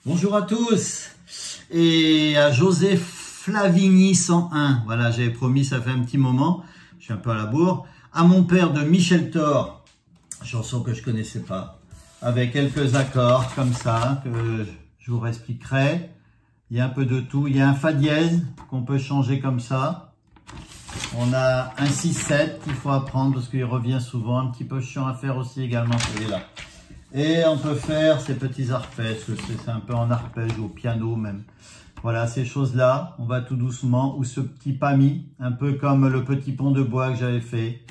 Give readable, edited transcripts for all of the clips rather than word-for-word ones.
Bonjour à tous et à José Flavigny 101. Voilà, j'avais promis, ça fait un petit moment, je suis un peu à la bourre. À mon père de Michel Thor, chanson que je connaissais pas, avec quelques accords comme ça que je vous expliquerai. Il y a un peu de tout. Il y a un fa dièse qu'on peut changer comme ça. On a un 6-7 qu'il faut apprendre parce qu'il revient souvent, un petit peu chiant à faire aussi également celui-là. Et on peut faire ces petits arpèges, c'est un peu en arpège au piano même. Voilà, ces choses-là, on va tout doucement, ou ce petit pami, un peu comme le petit pont de bois que j'avais fait.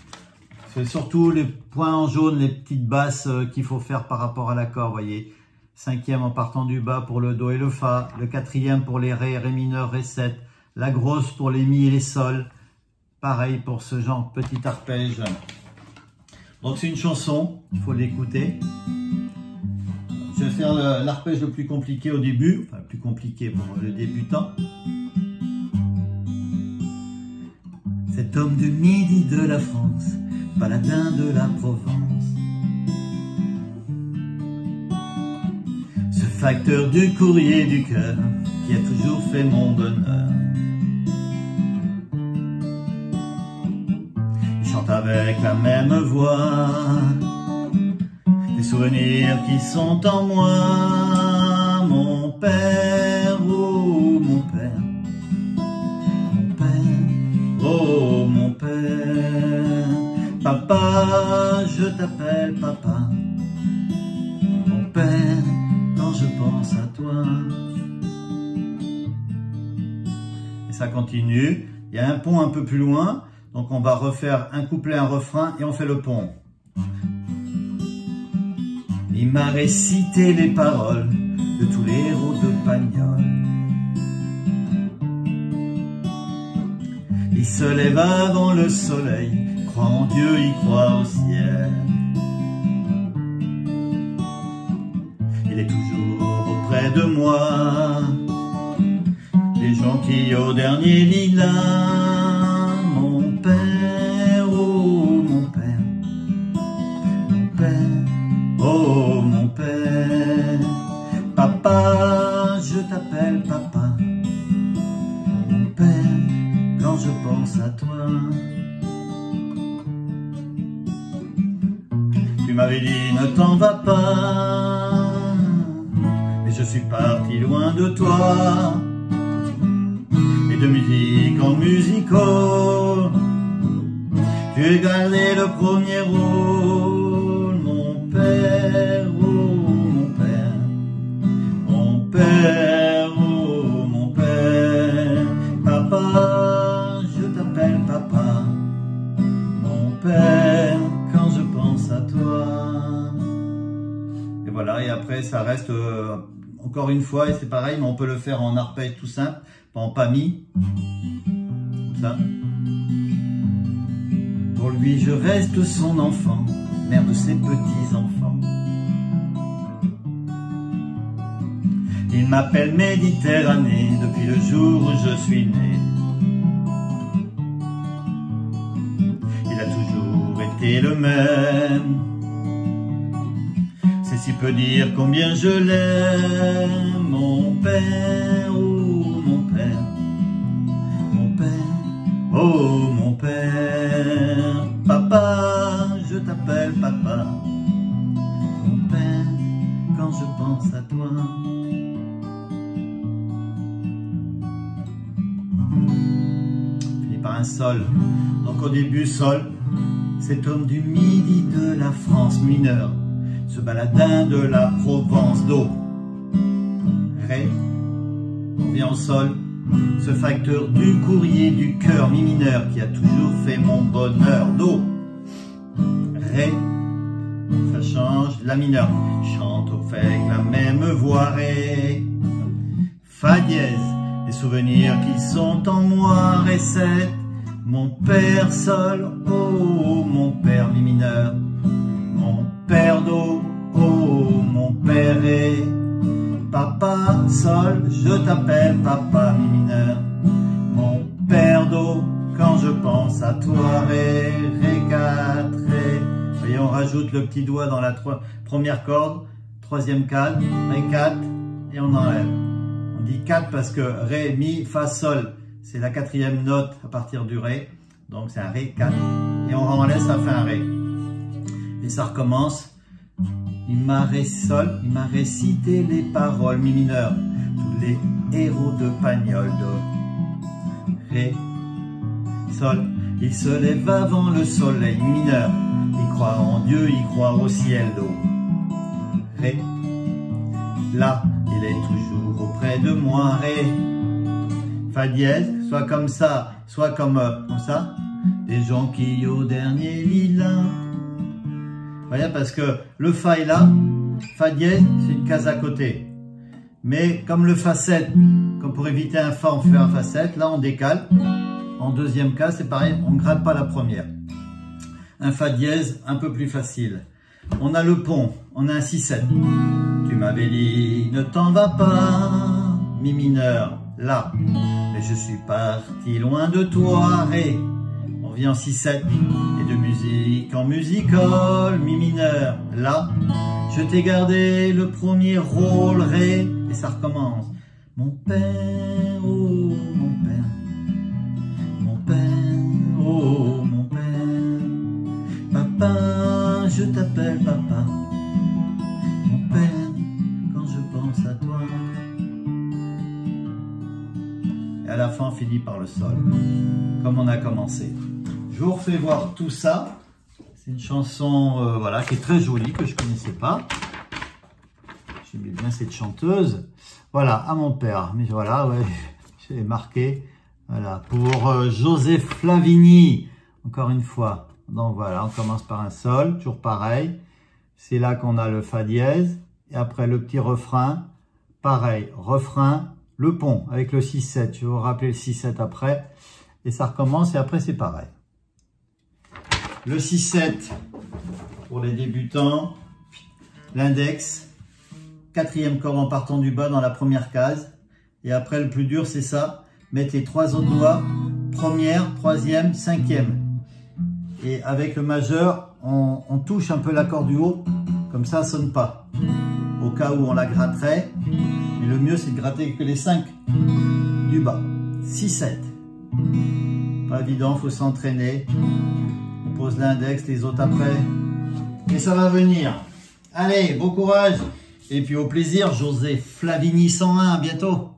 C'est surtout les points en jaune, les petites basses qu'il faut faire par rapport à l'accord, vous voyez. 5e en partant du bas pour le do et le fa, le 4e pour les ré, ré mineur, ré 7, la grosse pour les mi et les sols. Pareil pour ce genre de petit arpège. Donc c'est une chanson, il faut l'écouter. Je vais faire l'arpège le plus compliqué au début, enfin le plus compliqué pour le débutant. Cet homme du midi de la France, paladin de la Provence, ce facteur du courrier du cœur qui a toujours fait mon bonheur. Il chante avec la même voix des souvenirs qui sont en moi. Mon père, oh mon père, mon père, oh mon père. Papa, je t'appelle papa, mon père, quand je pense à toi. Et ça continue, il y a un pont un peu plus loin, donc on va refaire un couplet, un refrain et on fait le pont. Il m'a récité les paroles de tous les héros de Pagnol. Il se lève avant le soleil, croit en Dieu, il croit au ciel. Il est toujours auprès de moi, les jonquilles au dernier lilas. Mon père, oh mon père, mon père, oh mon père. Papa, je t'appelle papa, mon père, quand je pense à toi. Tu m'avais dit ne t'en vas pas, mais je suis parti loin de toi. Et de musique en musico, j'ai gardé le premier rôle. Mon père, oh mon père, mon père, oh mon père. Papa, je t'appelle papa, mon père, quand je pense à toi. Et voilà, et après ça reste encore une fois, et c'est pareil, mais on peut le faire en arpège tout simple, pas en pami, comme ça. Pour lui je reste son enfant, mère de ses petits-enfants. Il m'appelle Méditerranée depuis le jour où je suis né. Il a toujours été le même, c'est si peu dire combien je l'aime. Mon père, oh mon père, mon père, oh mon père. Papa, je t'appelle papa, mon père, quand je pense à toi. Fini par un sol. Donc au début, sol. Cet homme du midi de la France mineur, ce baladin de la Provence, do, ré, on vient en sol. Ce facteur du courrier du cœur, mi mineur, qui a toujours fait mon bonheur, do, ré, ça change, la mineur, chante avec la même voix, ré, fa dièse, des souvenirs qui sont en moi, ré 7, mon père sol, oh mon père mi mineur, mon père do, oh mon père ré. Papa, sol, je t'appelle papa, mi mineur, mon père do, quand je pense à toi, ré, ré 4, ré. Vous voyez, on rajoute le petit doigt dans la première corde, 3e cadre, ré 4, et on enlève. On dit 4 parce que Ré, Mi, Fa, Sol, c'est la 4e note à partir du Ré. Donc c'est un Ré, 4. Et on enlève, ça fait un Ré. Et ça recommence. Il m'a récité les paroles, Mi mineur. Tous les héros de Pagnol, Do, Ré, Sol. Il se lève avant le soleil, Mi mineur. Il croit en Dieu, il croit au ciel, Do, Ré. Là, il est toujours auprès de moi, Ré. Fa dièse, soit comme ça, soit comme ça. Des jonquilles au dernier lilas. Vous voyez, parce que le Fa est là, Fa dièse, c'est une case à côté. Mais comme le Fa 7, comme pour éviter un Fa, on fait un Fa 7, là on décale. En deuxième cas, c'est pareil, on ne gratte pas la première. Un Fa dièse, un peu plus facile. On a le pont, on a un 6-7. Tu m'avais dit, ne t'en vas pas, Mi mineur, là. Mais je suis parti loin de toi, Ré. On vient en 6-7. Et de musique en musical, Mi mineur, là. Je t'ai gardé le premier rôle, Ré. Et ça recommence. Mon père, oh mon père. Mon père, oh mon père. Papa, je t'appelle papa. Mon père, quand je pense à toi. Et à la fin, on finit par le sol, comme on a commencé. Je vous refais voir tout ça. C'est une chanson voilà, qui est très jolie, que je ne connaissais pas. J'aimais bien cette chanteuse. Voilà, à mon père. Mais voilà, ouais, j'ai marqué. Voilà, pour José Flavigny, encore une fois. Donc voilà, on commence par un sol, toujours pareil. C'est là qu'on a le Fa dièse. Et après le petit refrain, pareil, refrain, le pont avec le 6-7. Je vais vous rappeler le 6-7 après. Et ça recommence et après c'est pareil. Le 6-7 pour les débutants. L'index, 4e corde en partant du bas dans la première case. Et après le plus dur c'est ça. Mettre les 3 autres doigts, première, 3e, 5e. Et avec le majeur, on touche un peu la corde du haut. Comme ça, ça ne sonne pas. Au cas où on la gratterait. Mais le mieux, c'est de gratter que les 5 du bas. 6-7. Pas évident, il faut s'entraîner. On pose l'index, les autres après. Et ça va venir. Allez, bon courage. Et puis au plaisir, José Flavigny 101. À bientôt.